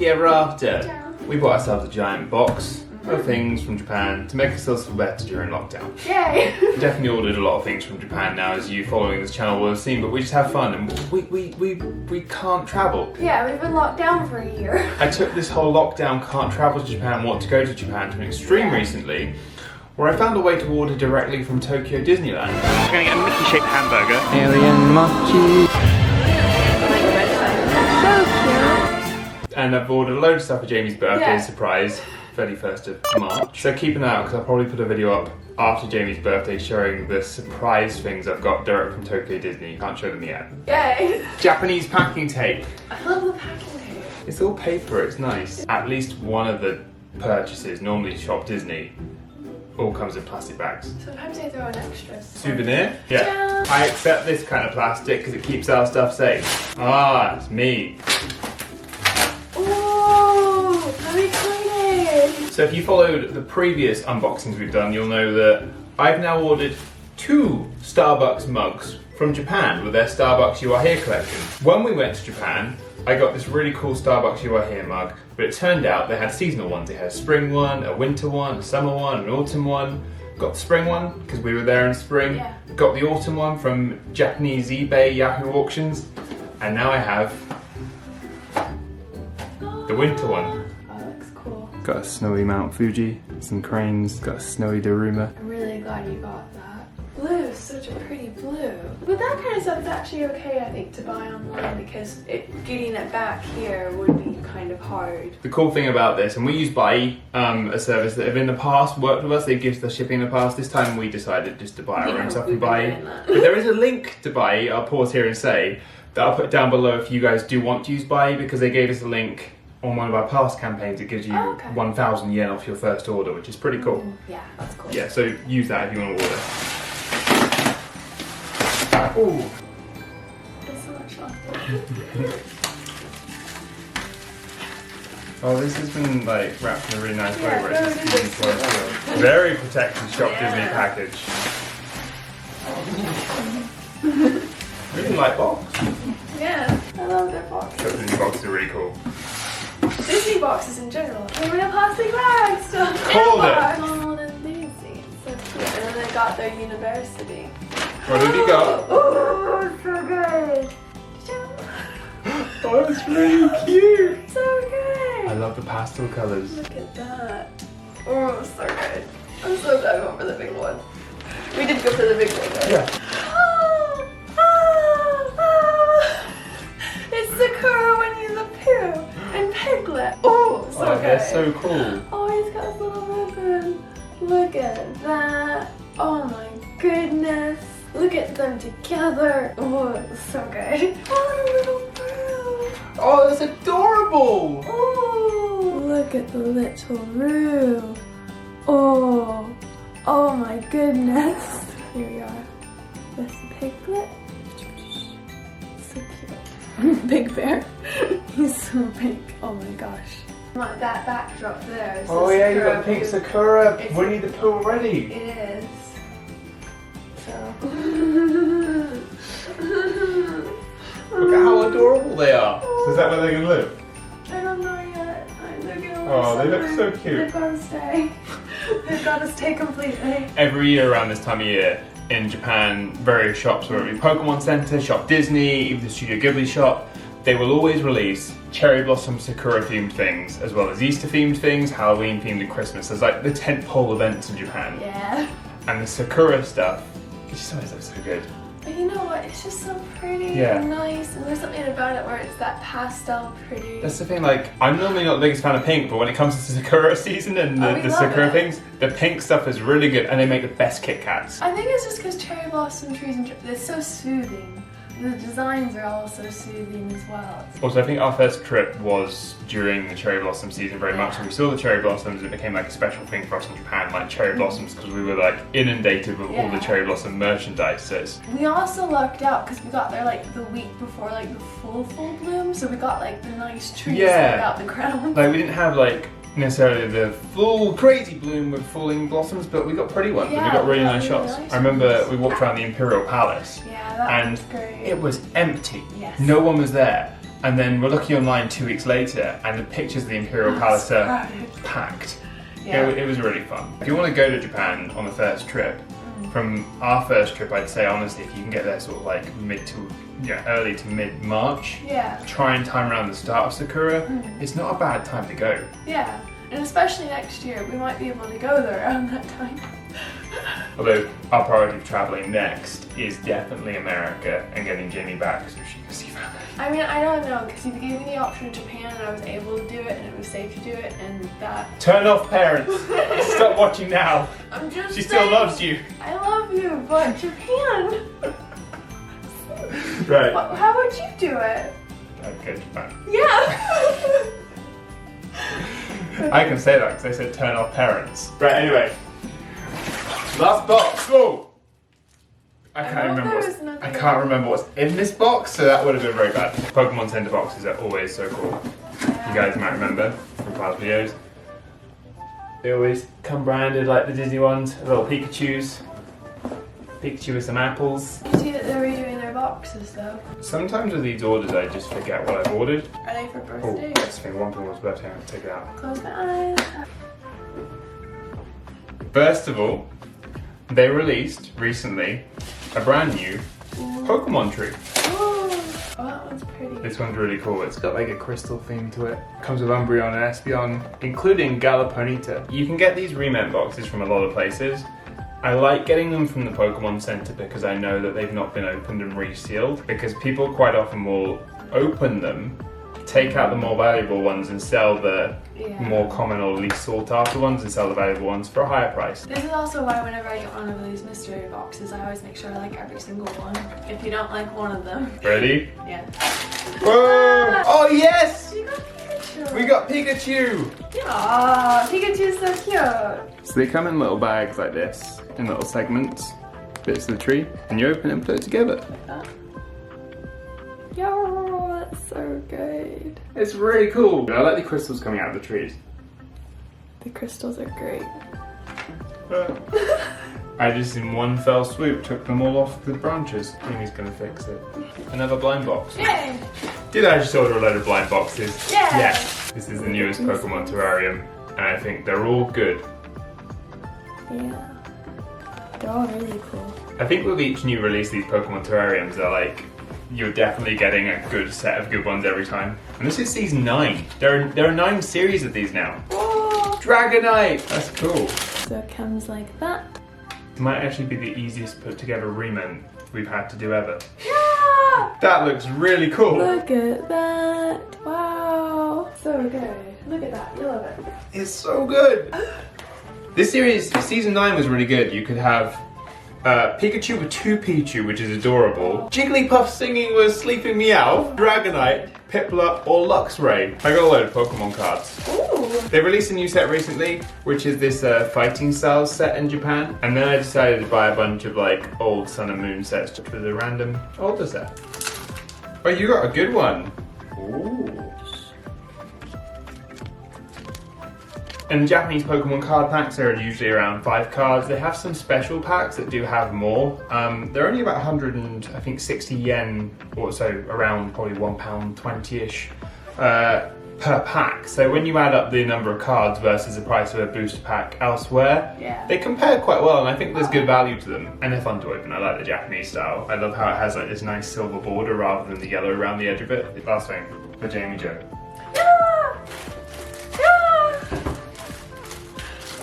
Dorky ever after. We bought ourselves a giant box of things from Japan to make ourselves feel better during lockdown. Yay! We definitely ordered a lot of things from Japan now, as you following this channel will have seen, but we just have fun and we can't travel. Yeah, we've been locked down for a year. I took this whole lockdown can't travel to Japan, want to go to Japan to an extreme recently, where I found a way to order directly from Tokyo Disneyland. I'm going to get a Mickey-shaped hamburger. Alien mochi. And I've ordered a load of stuff for Jamie's birthday surprise, 31st of March. So keep an eye out because I'll probably put a video up after Jamie's birthday showing the surprise things I've got direct from Tokyo Disney. Can't show them yet. Yay! Japanese packing tape. I love the packing tape. It's all paper, it's nice. At least one of the purchases, normally Shop Disney, all comes in plastic bags. Sometimes they throw in extras. Souvenir? Yeah. I accept this kind of plastic because it keeps our stuff safe. Ah, it's me. Oh, I'm excited. So if you followed the previous unboxings we've done, you'll know that I've now ordered 2 Starbucks mugs from Japan with their Starbucks You Are Here collection. When we went to Japan, I got this really cool Starbucks You Are Here mug, but it turned out they had seasonal ones. They had a spring one, a winter one, a summer one, an autumn one. Got the spring one, because we were there in spring. Yeah. Got the autumn one from Japanese eBay Yahoo auctions. And now I have the winter one. Oh, that looks cool. Got a snowy Mount Fuji, some cranes, got a snowy Daruma. I'm really glad you got that. Blue is such a pretty blue. But that kind of stuff is actually okay, I think, to buy online because getting it back here would be kind of hard. The cool thing about this, and we use Buy, a service that have in the past worked with us, they give us the shipping in the past. This time we decided just to buy our own stuff from Buy. But there is a link to Buy, I'll pause here and say, that I'll put down below if you guys do want to use Buy, because they gave us a link on one of our past campaigns. It gives you 1,000 yen off your first order, which is pretty cool. Yeah, that's cool. Yeah, so use that if you want to order. Ooh. There's so much fun. Oh, this has been like wrapped in a really nice way. Yeah, Where it's just easy to open. Very protected Shop Disney package. Really light box. Yeah, I love their boxes. Shop Disney boxes are really cool. Disney boxes in general. They were in a plastic bag still. Called it. Oh, and Daisy. So cute. And then they got their university. What have you got? Oh, so good. Oh, it's really cute. So good. I love the pastel colours. Look at that. Oh, so good. I'm so glad we went for the big one. We did go for the big one, right? Yeah. It's Sakura, Winnie the Pooh, and Piglet. Oh, so good. They're so cool. Oh, he's got his little ribbon. Look at that. Oh my goodness. Look at them together. Oh, it's so good. Oh, little Roo. Oh, that's adorable. Oh, look at the little Roo. Oh, oh my goodness. Here we are. That's the Piglet. So cute. Big Bear. He's so big. Oh my gosh. Like that backdrop there. Is Oh the yeah, you Sakura got pink Pooh. Sakura, It's- Winnie the Pooh already. It is. So. Look at how adorable they are. Is that where they're going to live? I don't know yet. They're gonna Oh, they live look so somewhere. cute. They've got to stay. They've got to stay completely. Every year around this time of year in Japan, various shops, whether it be Pokemon Center, Shop Disney, even the Studio Ghibli shop, they will always release cherry blossom Sakura themed things, as well as Easter themed things, Halloween themed, and Christmas. There's like the tentpole events in Japan. Yeah. And the Sakura stuff, it just always looks so good. But you know what? It's just so pretty and nice, and there's something about it where it's that pastel pretty. That's the thing, like, I'm normally not the biggest fan of pink, but when it comes to Sakura season and the love Sakura it. things, the pink stuff is really good, and they make the best Kit Kats. I think it's just because cherry blossom trees and they're so soothing. The designs are all so soothing as well. Also, I think our first trip was during the cherry blossom season very much, and we saw the cherry blossoms. It became like a special thing for us in Japan, like cherry blossoms, because we were like inundated with all the cherry blossom merchandise. So it's... We also lucked out because we got there like the week before like the full bloom, so we got like the nice trees without the crown. Like we didn't have like necessarily the full crazy bloom with falling blossoms, but we got pretty ones, and we got really nice shots. I remember we walked around the Imperial Palace, Yeah, that and was great. it was empty. Yes. No one was there. And then we're looking online 2 weeks later, and the pictures of the Imperial Palace are packed. Yeah. It was really fun. If you want to go to Japan on the first trip, from our first trip, I'd say honestly, if you can get there sort of like early to mid-March, try and time around the start of Sakura. It's not a bad time to go. Yeah, and especially next year, we might be able to go there around that time. Although our priority for travelling next is definitely America and getting Jamie back so she can see family. I mean, I don't know, because you gave me the option of Japan and I was able to do it and it was safe to do it, and that... Turn off, parents! Stop watching now! I'm just She still loves you! I love you, but Japan! Right. How would you do it? I'd go to Japan. Yeah! I can say that because I said turn off, parents. Right, anyway. Last box! Whoa! I can't remember what's in this box, so that would have been very bad. Pokemon Center boxes are always so cool. You guys might remember from past videos. They always come branded like the Disney ones. Little Pikachus. Pikachu with some apples. You see that they're redoing their boxes though. Sometimes with these orders I just forget what I've ordered. Are they for Oh, birthday? that's been one Pokemon's birthday. I'll take it out. Close my eyes. First of all, they released recently a brand new Pokemon tree. Oh, that one's pretty. This one's really cool. It's got like a crystal theme to it. Comes with Umbreon and Espeon, including Galaponita. You can get these remake boxes from a lot of places. I like getting them from the Pokemon Center because I know that they've not been opened and resealed, because people quite often will open them, take out the more valuable ones and sell the more common or least sought after ones and sell the valuable ones for a higher price. This is also why whenever I get one of these mystery boxes, I always make sure I like every single one. If you don't like one of them. Ready? Yeah. Whoa! Oh yes! You got Pikachu! We got Pikachu! Aww, Pikachu's so cute! So they come in little bags like this, in little segments, bits of the tree, and you open it and put it together. Like that. Yo, that's so good. It's really cool. I like the crystals coming out of the trees. The crystals are great. I just in one fell swoop took them all off the branches. Amy's gonna fix it. Another blind box. Yay! Did I just order a load of blind boxes? Yeah. Yes. This is the newest Pokemon terrarium, and I think they're all good. Yeah. They're all really cool. I think with each new release, these Pokemon terrariums are like, you're definitely getting a good set of good ones every time. And this is season 9. There are 9 series of these now. Oh. Dragonite! That's cool. So it comes like that. It might actually be the easiest put together remake we've had to do ever. Yeah! That looks really cool. Look at that. Wow. So good. Look at that. You love it. It's so good. This series, season 9 was really good. You could have Pikachu with 2 Pichu, which is adorable. Jigglypuff singing with Sleeping Meow, Dragonite, Piplup, or Luxray. I got a load of Pokemon cards. Ooh. They released a new set recently, which is this fighting styles set in Japan. And then I decided to buy a bunch of like old Sun and Moon sets for the random older set. Oh, you got a good one. Ooh. And Japanese Pokemon card packs are usually around 5 cards. They have some special packs that do have more. They're only about 160 yen, or so around probably £1.20-ish per pack. So when you add up the number of cards versus the price of a booster pack elsewhere, they compare quite well, and I think there's good value to them. And they're fun to open. I like the Japanese style. I love how it has like this nice silver border rather than the yellow around the edge of it. Last thing, for Jamie Jo.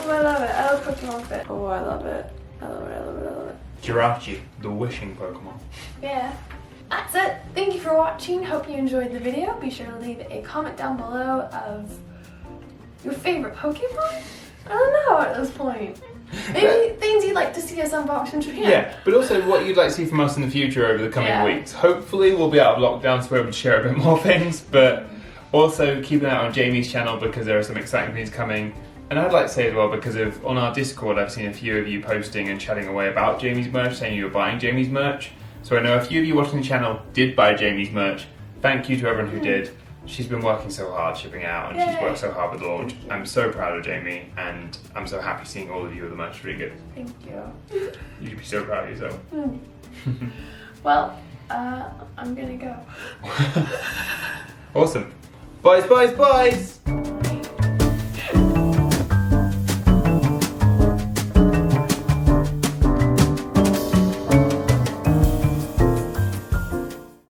Oh, I love it. I love Pokemon Fit. Oh, I love it. I love it, I love it, I love it. Jirachi, the wishing Pokemon. Yeah. That's it. Thank you for watching. Hope you enjoyed the video. Be sure to leave a comment down below of your favorite Pokemon. I don't know at this point. Maybe things you'd like to see us unbox in Japan. Yeah, but also what you'd like to see from us in the future over the coming weeks. Hopefully we'll be out of lockdown so we're able to share a bit more things, but also keep an eye on Jamie's channel because there are some exciting things coming. And I'd like to say as well, because on our Discord I've seen a few of you posting and chatting away about Jamie's merch, saying you were buying Jamie's merch. So I know a few of you watching the channel did buy Jamie's merch. Thank you to everyone who did. She's been working so hard shipping out, and she's worked so hard with the launch. I'm so proud of Jamie, and I'm so happy seeing all of you with the merch. Really good. Thank you. You should be so proud of yourself. Well, I'm gonna go. Awesome. Boys, boys, boys!